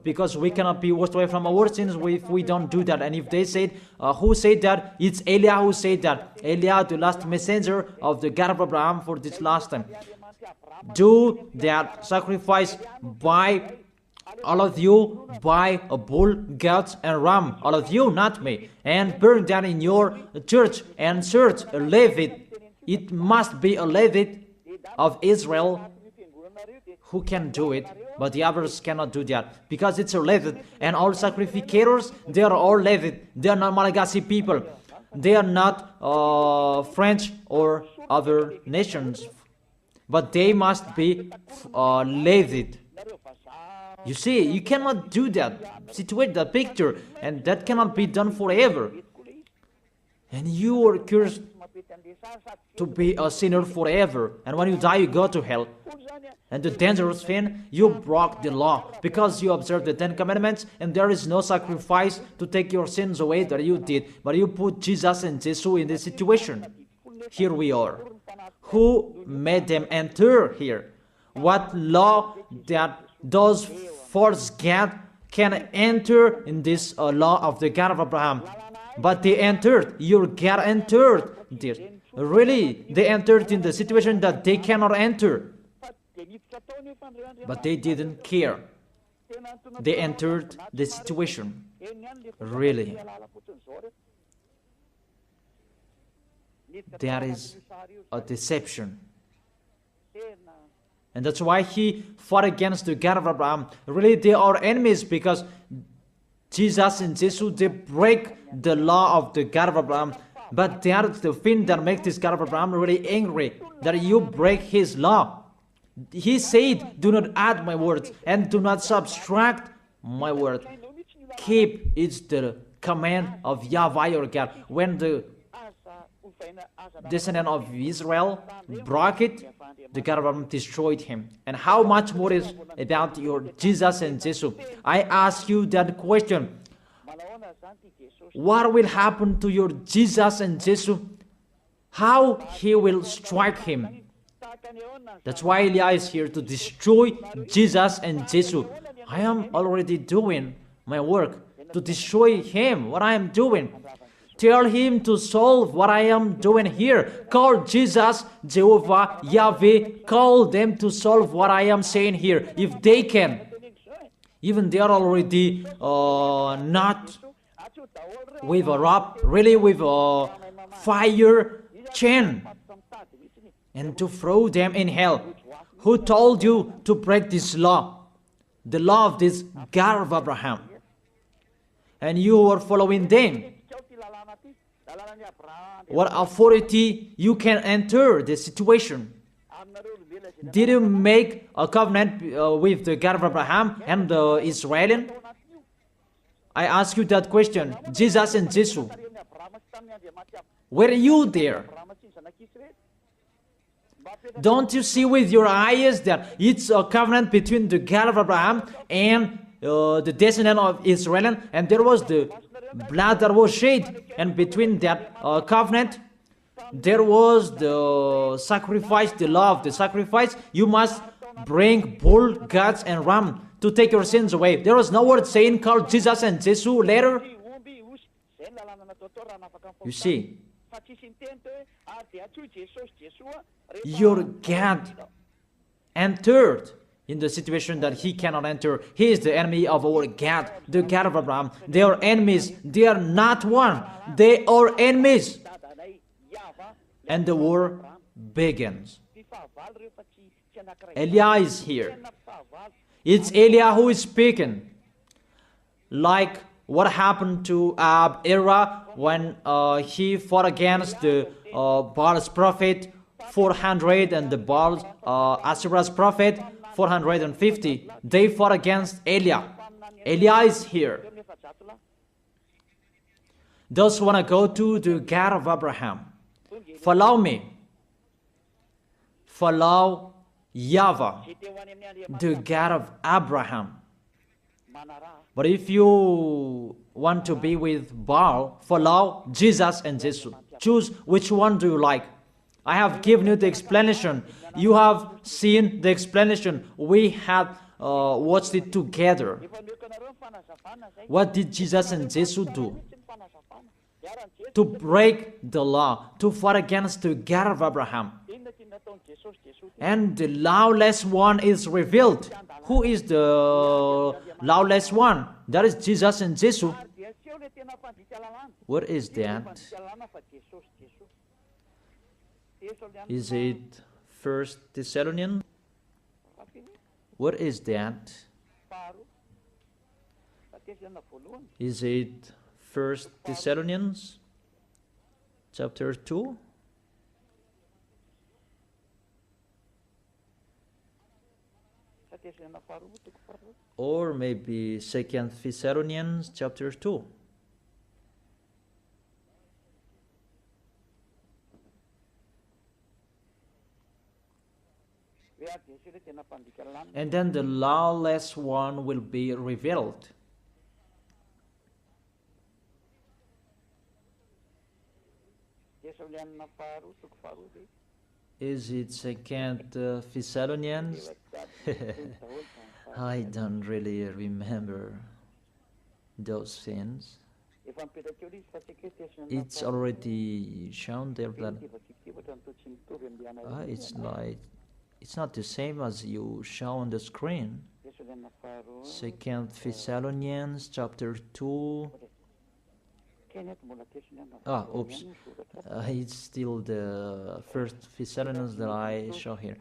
because we cannot be washed away from our sins if we don't do that. And if they said, who said that? It's Eliah who said that. Eliah, the last messenger of the God of Abraham for this last time. Do that sacrifice by all of you, by a bull, goats, and ram, all of you, not me, and burn that in your church and search a Levite. It must be a Levite of Israel who can do it, but the others cannot do that, because it's a Levite. And all sacrificators, they are all Levite. They are not Malagasy people. They are not French or other nations, but they must be Levite. You see, you cannot do that, situate the picture, and that cannot be done forever. And you are cursed to be a sinner forever, and when you die, you go to hell. And the dangerous thing, you broke the law, because you observed the 10 commandments, and there is no sacrifice to take your sins away that you did, but you put Jesus and Jesus in this situation. Here we are. Who made them enter here? What law that those false gods can enter in this law of the God of Abraham? But they entered. Your God entered this. Really, they entered in the situation that they cannot enter. But they didn't care. They entered the situation. Really. That is a deception. And that's why he fought against the God of Abraham. Really, they are enemies, because Jesus and Jesus, they break the law of the God of Abraham. But that's the thing that makes this God of Abraham really angry, that you break his law. He said, do not add my words and do not subtract my word. Keep, it's the command of YAHVAH your God. When the descendant of Israel broke it, the God of Abraham destroyed him. And how much more is about your Jesus and Jesus? I ask you that question. What will happen to your Jesus and Jesus? How he will strike him? That's why Eliah is here, to destroy Jesus and Jesus. I am already doing my work to destroy him, what I am doing. Tell him to solve what I am doing here. Call Jesus, Jehovah, Yahweh. Call them to solve what I am saying here, if they can. Even they are already not with a rope, really with a fire chain, and to throw them in hell. Who told you to break this law? The law of this God of Abraham. And you are following them. What authority you can enter the situation? Did you make a covenant with the God of Abraham and the Israelian? I ask you that question. Jesus and Jesus, were you there? Don't you see with your eyes that it's a covenant between the God of Abraham and the descendant of Israel, and there was the blood that was shed, and between that covenant there was the sacrifice, the law of the sacrifice. You must bring bull, goats, and ram to take your sins away. There was no word saying call Jesus and Jesus later. You see, your God entered in the situation that he cannot enter. He is the enemy of our God, the God of Abraham. They are enemies. They are not one. They are enemies. And the war begins. Eliah is here. It's Eliah who is speaking. Like what happened to Era when he fought against the Baal's prophet 400, and the Baal, Asherah's prophet, 450. They fought against Eliah. Eliah is here. Those who want to go to the God of Abraham, follow me. Follow YAHVAH, the God of Abraham. But if you want to be with Baal, follow Jesus and Jesus. Choose which one do you like. I have given you the explanation. You have seen the explanation. We have watched it together. What did Jesus and Jesus do? To break the law, to fight against the God of Abraham. And the lawless one is revealed. Who is the lawless one? That is Jesus and Jesus. What is that? Is it 1 Thessalonians? What is that? Is it 1 Thessalonians chapter 2? Or maybe 2 Thessalonians chapter 2. And then the lawless one will be revealed. Is it 2 Thessalonians? I don't really remember those things. It's already shown there that it's not the same as you show on the screen. 2 Thessalonians chapter 2. Oops. It's still the 1 Thessalonians that I show here.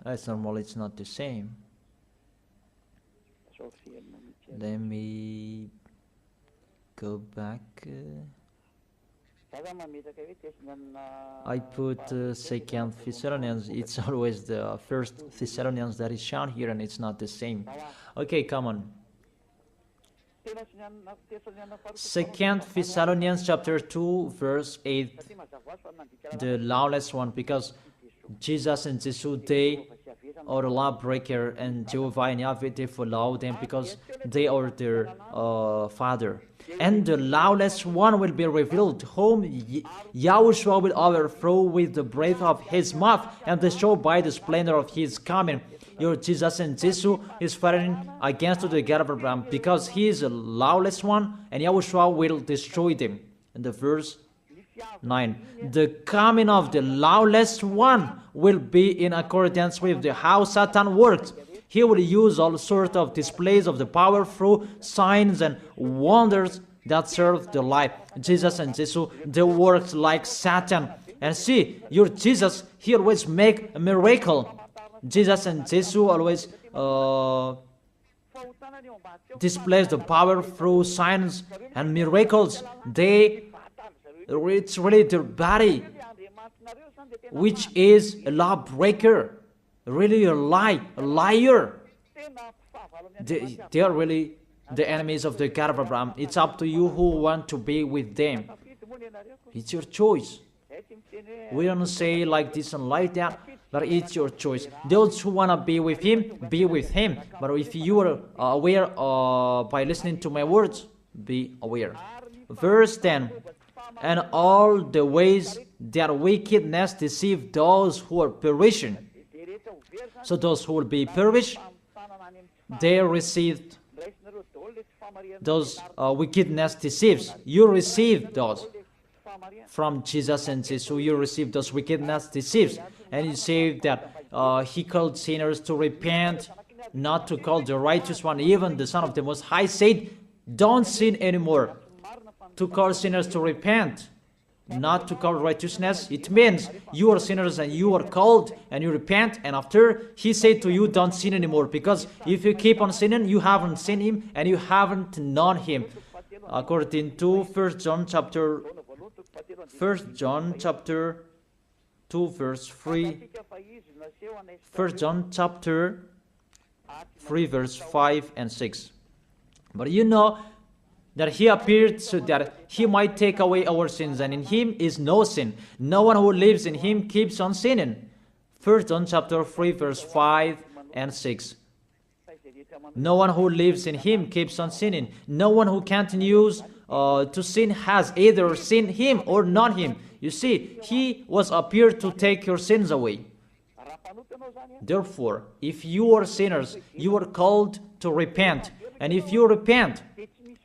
It's normal, it's not the same. Let me go back. I put 2 Thessalonians. It's always the 1 Thessalonians that is shown here, and it's not the same. Okay, come on. 2 Thessalonians chapter 2 verse 8, the lawless one, because Jesus and Jesus, they are the lawbreaker, and Jehovah and Yahweh, they follow them because they are their father. And the lawless one will be revealed, whom Yahushua will overthrow with the breath of his mouth and destroy by the splendor of his coming. Your Jesus and Jesus is fighting against the God of Abraham because he is a lawless one, and Yahushua will destroy them. And the verse 9, the coming of the lawless one will be in accordance with how Satan works. He will use all sorts of displays of the power through signs and wonders that serve the lie. Jesus and Jesus, they work like Satan. And see, your Jesus, he always make a miracle. Jesus and Jesus always displays the power through signs and miracles. It's really their body, which is a lawbreaker, really a liar. They are really the enemies of the God of Abraham. It's up to you who want to be with them. It's your choice. We don't say like this and like that, but it's your choice. Those who want to be with him, be with him. But if you are aware by listening to my words, be aware. Verse 10, and all the ways that wickedness deceive those who are perishing. So those who will be perished, they received those wickedness deceives. You receive those from Jesus and Jesus. You receive those wickedness deceives. And you say that he called sinners to repent, not to call the righteous one. Even the Son of the Most High said, don't sin anymore. To call sinners to repent, not to call righteousness. It means you are sinners and you are called and you repent, and after he said to you, don't sin anymore, because if you keep on sinning, you haven't seen him and you haven't known him. According to 1 John chapter 2 verse 3, 1 John chapter 3 verse 5 and 6. But you know that he appeared so that he might take away our sins, and in him is no sin. No one who lives in him keeps on sinning. 1 John chapter 3 verse 5 and 6. No one who lives in him keeps on sinning. No one who continues to sin has either seen him or not him. You see, he was appeared to take your sins away. Therefore, if you are sinners, you are called to repent. And if you repent,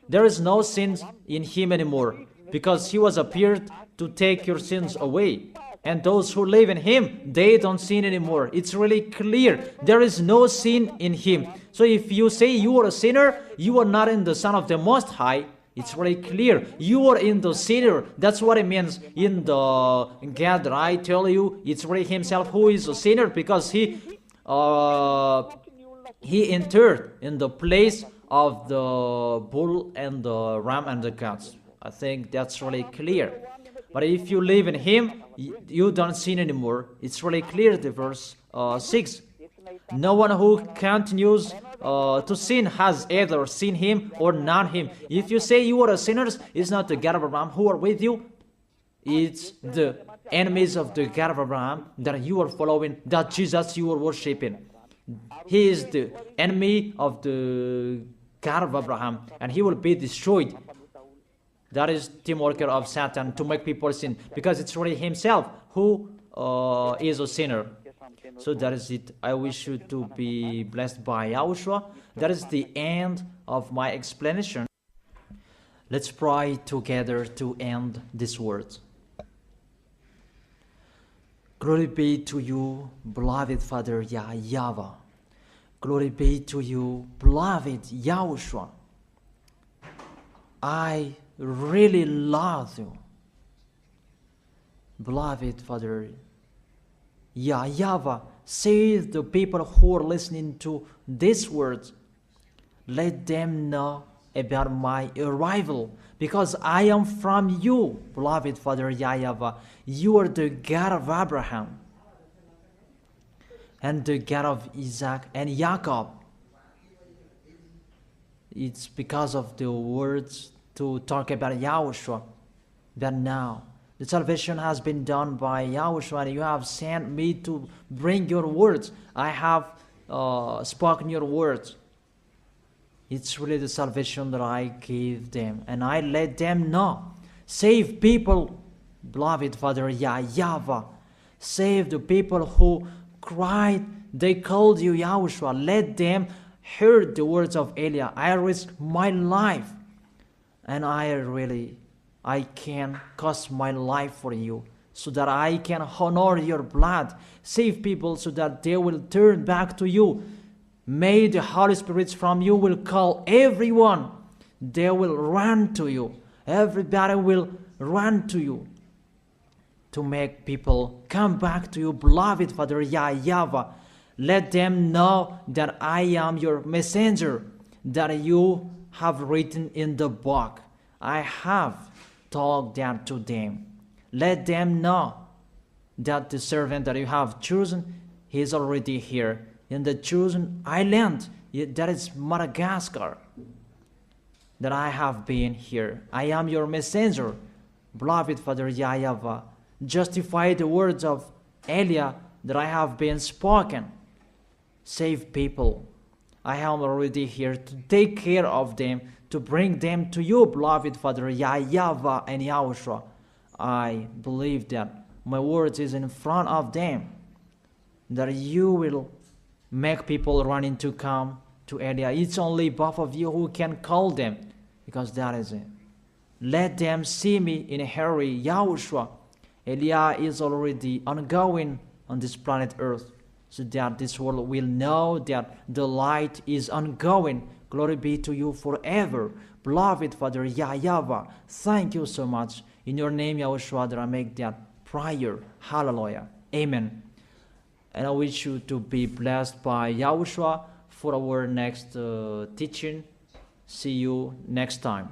there is no sin in him anymore, because he was appeared to take your sins away. And those who live in him, they don't sin anymore. It's really clear. There is no sin in him. So if you say you are a sinner, you are not in the Son of the Most High. It's really clear. You are in the sinner. That's what it means in the God that I tell you. It's really himself who is a sinner, because he entered in the place of the bull and the ram and the goats. I think that's really clear. But if you live in him, you don't sin anymore. It's really clear, the verse 6. No one who continues to sin has either seen him or not him. If you say you are a sinner, it's not the God of Abraham who are with you. It's the enemies of the God of Abraham that you are following, that Jesus you are worshiping. He is the enemy of the God of Abraham, and he will be destroyed. That is the worker of Satan, to make people sin, because it's really himself who is a sinner. So that is it. I wish you to be blessed by Yahushua. That is the end of my explanation. Let's pray together to end this word. Glory be to you, beloved Father YAHVAH. Glory be to you, beloved Yahushua. I really love you, beloved Father YAHVAH. Save the people who are listening to these words. Let them know about my arrival, because I am from you, beloved Father YAHVAH. You are the God of Abraham and the God of Isaac and Jacob. It's because of the words to talk about Yahushua that now the salvation has been done by Yahushua, and you have sent me to bring your words. I have spoken your words. It's really the salvation that I gave them, and I let them know. Save people, beloved Father YAHVAH. Save the people who cried, they called you Yahushua. Let them hear the words of Eliah. I risk my life, and I can cost my life for you, so that I can honor your blood. Save people so that they will turn back to you. May the Holy Spirit from you will call everyone. They will run to you. Everybody will run to you to make people come back to you, beloved Father YAHVAH. Let them know that I am your messenger, that you have written in the book. I have told that to them. Let them know that the servant that you have chosen, he is already here in the chosen island, that is Madagascar, that I have been here. I am your messenger, beloved Father YAHVAH. Justify the words of Eliah that I have been spoken. Save people. I am already here to take care of them, to bring them to you, beloved Father YAHVAH and Yahushua. I believe that my words is in front of them, that you will make people running to come to Eliah. It's only both of you who can call them, because that is it. Let them see me in a hurry, Yahushua. Eliah is already ongoing on this planet Earth, so that this world will know that the light is ongoing. Glory be to you forever, beloved Father YAHVAH. Thank you so much. In your name, Yahushua, that I make that prayer. Hallelujah. Amen. And I wish you to be blessed by Yahushua for our next teaching. See you next time.